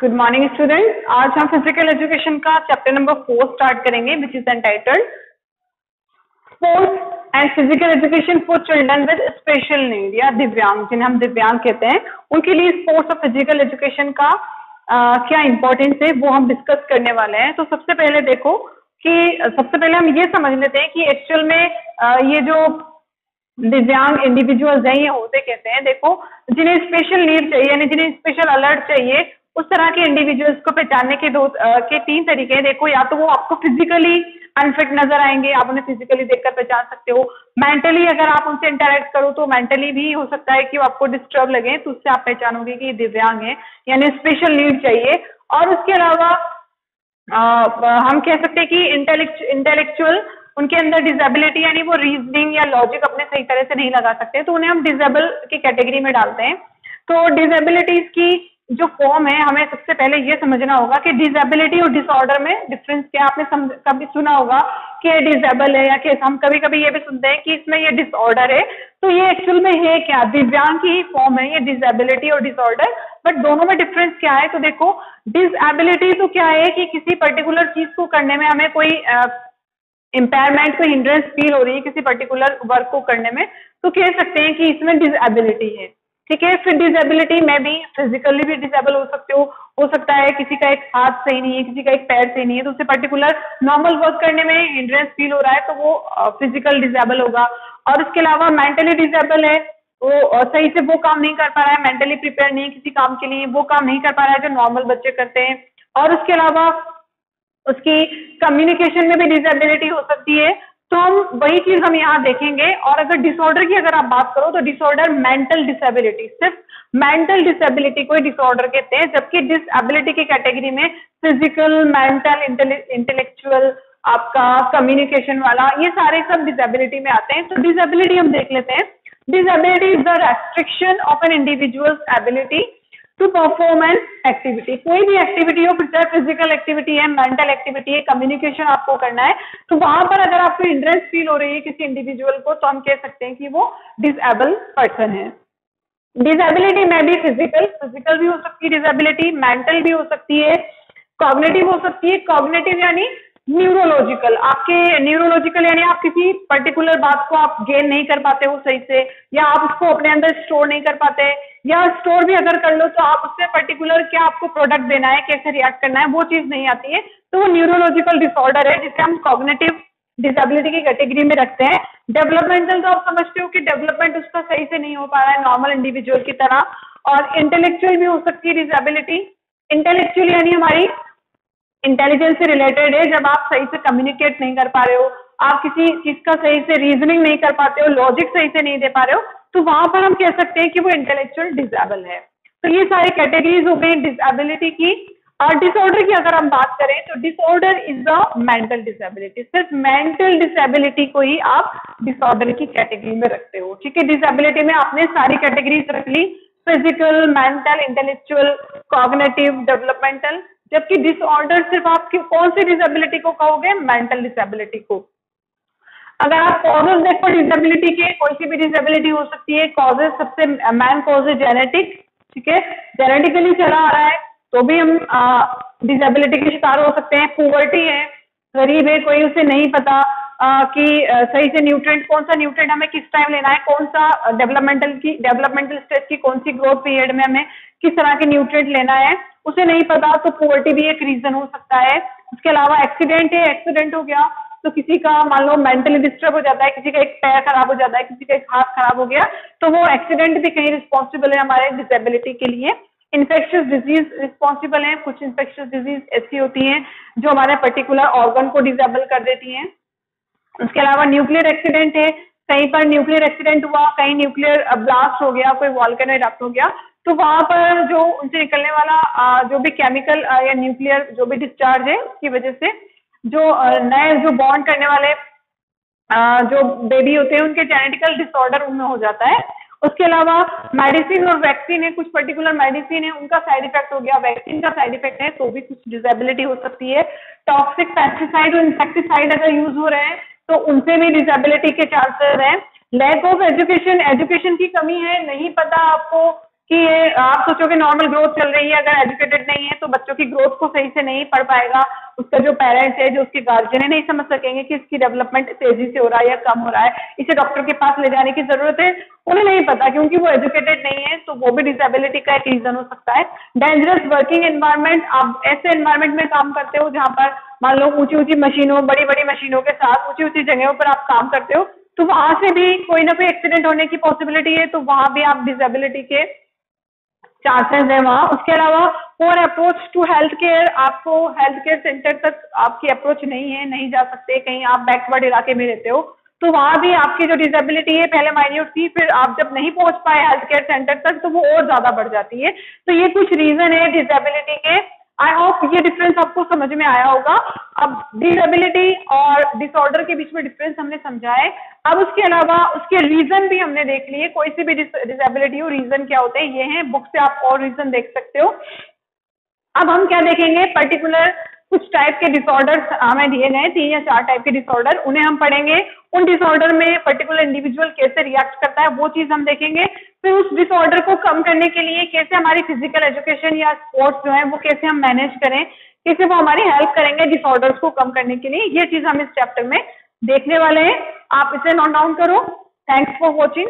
Good morning students. आज हम physical education का चैप्टर नंबर 4 स्टार्ट करेंगे which is entitled sports and physical education for children with special need या दिव्यांग, जिन्हें हम दिव्यांग कहते हैं, उनके लिए स्पोर्ट्स और फिजिकल एजुकेशन का क्या इंपॉर्टेंस है वो हम डिस्कस करने वाले हैं। तो सबसे पहले देखो कि सबसे पहले हम ये समझ लेते हैं कि एक्चुअल में ये जो दिव्यांग इंडिविजुअल्स हैं ये होते कहते हैं, देखो जिन्हें स्पेशल नीड चाहिए यानी जिन्हें स्पेशल अलर्ट चाहिए, उस तरह के इंडिविजुअल्स को पहचानने के तीन तरीके हैं। देखो, या तो वो आपको फिजिकली अनफिट नजर आएंगे, आप उन्हें फिजिकली देखकर पहचान सकते हो। मेंटली अगर आप उनसे इंटरेक्ट करो तो मेंटली भी हो सकता है कि वो आपको डिस्टर्ब लगे, तो उससे आप पहचानोगे कि ये दिव्यांग है यानी स्पेशल नीड चाहिए। और उसके अलावा हम कह सकते हैं कि इंटेलेक्चुअल, उनके अंदर डिसेबिलिटी यानी वो रीजनिंग या लॉजिक अपने सही तरह से नहीं लगा सकते, तो उन्हें हम डिसेबल की कैटेगरी में डालते हैं। तो डिसेबिलिटीज की जो फॉर्म है, हमें सबसे पहले ये समझना होगा कि डिसेबिलिटी और डिसऑर्डर में डिफरेंस क्या। आपने कभी सुना होगा कि ये डिसेबल है, या कि हम कभी कभी ये भी सुनते हैं कि इसमें ये डिसऑर्डर है। तो ये एक्चुअल में है क्या? दिव्यांग की ही फॉर्म है ये डिसेबिलिटी और डिसऑर्डर, बट दोनों में डिफरेंस क्या है? तो देखो, डिसेबिलिटी तो क्या है कि किसी पर्टिकुलर चीज को करने में हमें कोई इम्पेयरमेंट, कोई हिंड्रेंस फील हो रही है किसी पर्टिकुलर वर्क को करने में, तो कह सकते हैं कि इसमें डिसेबिलिटी है। ठीक है, फिर डिसेबिलिटी में भी फिजिकली भी डिसेबल हो सकता है किसी का एक हाथ सही नहीं है, किसी का एक पैर सही नहीं है, तो उसे पर्टिकुलर नॉर्मल वर्क करने में हिंड्रेंस फील हो रहा है, तो वो फिजिकल डिसेबल होगा। और उसके अलावा मेंटली डिसेबल है, वो सही से वो काम नहीं कर पा रहा है, मेंटली प्रिपेयर नहीं है किसी काम के लिए, वो काम नहीं कर पा रहा है जो नॉर्मल बच्चे करते हैं। और उसके अलावा उसकी कम्युनिकेशन में भी डिसेबिलिटी हो सकती है। तो हम वही चीज हम यहाँ देखेंगे। और अगर डिसऑर्डर की अगर आप बात करो तो डिसऑर्डर मेंटल डिसेबिलिटी, सिर्फ मेंटल डिसेबिलिटी को डिसऑर्डर कहते हैं, जबकि डिसेबिलिटी की कैटेगरी में फिजिकल, मेंटल, इंटेलेक्चुअल, आपका कम्युनिकेशन वाला, ये सारे सब डिसेबिलिटी में आते हैं। तो डिसेबिलिटी हम देख लेते हैं। Disability is the restriction of an individual's ability to perform an activity. कोई भी एक्टिविटी हो, चाहे फिजिकल एक्टिविटी है, मेंटल एक्टिविटी है, कम्युनिकेशन आपको करना है, तो वहां पर अगर आपको हिंड्रेंस फील हो रही है किसी इंडिविजुअल को, तो हम कह सकते हैं कि वो डिसेबल पर्सन है। डिसेबिलिटी में भी फिजिकल भी हो सकती है डिसेबिलिटी, मेंटल भी हो सकती है, कॉग्निटिव हो सकती है। कॉग्निटिव यानी न्यूरोलॉजिकल, आपके न्यूरोलॉजिकल यानी आप किसी पर्टिकुलर बात को आप गेन नहीं कर पाते हो सही से, या आप उसको अपने अंदर स्टोर नहीं कर पाते, या स्टोर भी अगर कर लो तो आप उससे पर्टिकुलर क्या आपको प्रोडक्ट देना है, कैसे रिएक्ट करना है, वो चीज नहीं आती है, तो वो न्यूरोलॉजिकल डिसऑर्डर है, जिसे हम कॉग्निटिव डिसेबिलिटी की कैटेगरी में रखते हैं। डेवलपमेंटल तो आप समझते हो कि डेवलपमेंट उसका सही से नहीं हो पा रहा है नॉर्मल इंडिविजुअल की तरह। और इंटेलेक्चुअल भी हो सकती है डिसेबिलिटी। इंटेलेक्चुअल यानी हमारी इंटेलिजेंस से रिलेटेड है, जब आप सही से कम्युनिकेट नहीं कर पा रहे हो, आप किसी चीज का सही से रीजनिंग नहीं कर पाते हो, लॉजिक सही से नहीं दे पा रहे हो, तो वहां पर हम कह सकते हैं कि वो इंटेलेक्चुअल डिसेबल है। तो ये सारी कैटेगरीज हो गई डिसेबिलिटी की। और डिसऑर्डर की अगर हम बात करें तो disorder is the mental disability. सिर्फ मेंटल डिसेबिलिटी को ही आप डिसऑर्डर की कैटेगरी में रखते हो। ठीक है, डिसेबिलिटी में आपने सारी कैटेगरीज रख ली, physical, mental, intellectual, cognitive, developmental, जबकि डिसऑर्डर सिर्फ आप कौन सी डिसेबिलिटी को कहोगे? मेंटल डिसेबिलिटी को। अगर आप कॉजेज देखो डिसेबिलिटी के, कोई सी भी डिसेबिलिटी हो सकती है। कॉजेज सबसे मेन कॉज है जेनेटिक। ठीक है, जेनेटिकली चला आ रहा है तो भी हम डिसेबिलिटी के शिकार हो सकते हैं। पुअर्टी है, गरीब है, कोई उसे नहीं पता कि सही से न्यूट्रिएंट, कौन सा न्यूट्रिएंट हमें किस टाइम लेना है, कौन सा डेवलपमेंटल स्टेज की कौन सी ग्रोथ पीरियड में हमें किस तरह के न्यूट्रिएंट लेना है, उसे नहीं पता, तो पुअर्टी भी एक रीजन हो सकता है। उसके अलावा एक्सीडेंट है, एक्सीडेंट हो गया तो किसी का मान लो मेंटली डिस्टर्ब हो जाता है, किसी का एक पैर खराब हो जाता है, किसी का एक हाथ खराब हो गया, तो वो एक्सीडेंट भी कहीं रिस्पॉन्सिबल है हमारे डिसेबिलिटी के लिए। इन्फेक्शियस डिजीज रिस्पॉन्सिबल है, कुछ इन्फेक्शियस डिजीज ऐसी होती हैं जो हमारे पर्टिकुलर ऑर्गन को डिसेबल कर देती हैं। उसके अलावा न्यूक्लियर एक्सीडेंट है, कहीं पर न्यूक्लियर एक्सीडेंट हुआ, कहीं न्यूक्लियर ब्लास्ट हो गया, कोई वॉल्केनो इरप्ट हो गया, तो वहां पर जो उनसे निकलने वाला जो भी केमिकल या न्यूक्लियर जो भी डिस्चार्ज है, उसकी वजह से जो नए जो बॉन्ड करने वाले जो बेबी होते हैं उनके जेनेटिकल डिसऑर्डर उनमें हो जाता है। उसके अलावा मेडिसिन और वैक्सीन है, कुछ पर्टिकुलर मेडिसिन है उनका साइड इफेक्ट हो गया, वैक्सीन का साइड इफेक्ट है, तो भी कुछ डिसेबिलिटी हो सकती है। टॉक्सिक पेस्टिसाइड और इंसेक्टिसाइड अगर यूज हो रहे हैं तो उनसे भी डिसेबिलिटी के चांसेस हैं। लैक ऑफ एजुकेशन, एजुकेशन की कमी है, नहीं पता आपको कि ये आप सोचोगे नॉर्मल ग्रोथ चल रही है, अगर एजुकेटेड नहीं है तो बच्चों की ग्रोथ को सही से नहीं पढ़ पाएगा, उसका जो पेरेंट्स है, जो उसके गार्जियन है, नहीं समझ सकेंगे कि इसकी डेवलपमेंट तेजी से हो रहा है या कम हो रहा है, इसे डॉक्टर के पास ले जाने की जरूरत है। उन्हें नहीं पता क्योंकि वो एजुकेटेड नहीं है, तो वो भी डिसेबिलिटी का एक रीजन हो सकता है। डेंजरस वर्किंग एनवायरनमेंट, आप ऐसे एनवायरनमेंट में काम करते हो जहां पर मान लो ऊंची ऊंची मशीनों, बड़ी बड़ी मशीनों के साथ ऊंची ऊंची जगहों पर आप काम करते हो, तो वहां से भी कोई ना कोई एक्सीडेंट होने की पॉसिबिलिटी है, तो वहां भी आप डिसेबिलिटी के चांसेस है वहाँ। उसके अलावा for approach to health care, आपको हेल्थ केयर सेंटर तक आपकी अप्रोच नहीं है, नहीं जा सकते, कहीं आप बैकवर्ड इलाके में रहते हो, तो वहां भी आपकी जो डिसेबिलिटी है पहले माइन्यूट थी, फिर आप जब नहीं पहुंच पाए हेल्थ केयर सेंटर तक तो वो और ज्यादा बढ़ जाती है। तो ये कुछ रीजन है डिसेबिलिटी के। आई होप ये डिफरेंस आपको समझ में आया होगा। अब डिसेबिलिटी और डिसऑर्डर के बीच में डिफरेंस हमने समझा है। अब उसके अलावा उसके रीजन भी हमने देख लिए, कोई सी भी डिसेबिलिटी हो रीजन क्या होते हैं ये हैं, बुक से आप और रीजन देख सकते हो। अब हम क्या देखेंगे, पर्टिकुलर कुछ टाइप के डिसऑर्डर्स हमें दिए गए 3 या 4 टाइप के डिसऑर्डर, उन्हें हम पढ़ेंगे। उन डिसऑर्डर में पर्टिकुलर इंडिविजुअल कैसे रिएक्ट करता है वो चीज हम देखेंगे। फिर उस डिसऑर्डर को कम करने के लिए कैसे हमारी फिजिकल एजुकेशन या स्पोर्ट्स जो है वो कैसे हम मैनेज करें, कैसे वो हमारी हेल्प करेंगे डिसऑर्डर्स को कम करने के लिए, ये चीज हम इस चैप्टर में देखने वाले हैं। आप इसे नोट डाउन करो। Thanks for watching.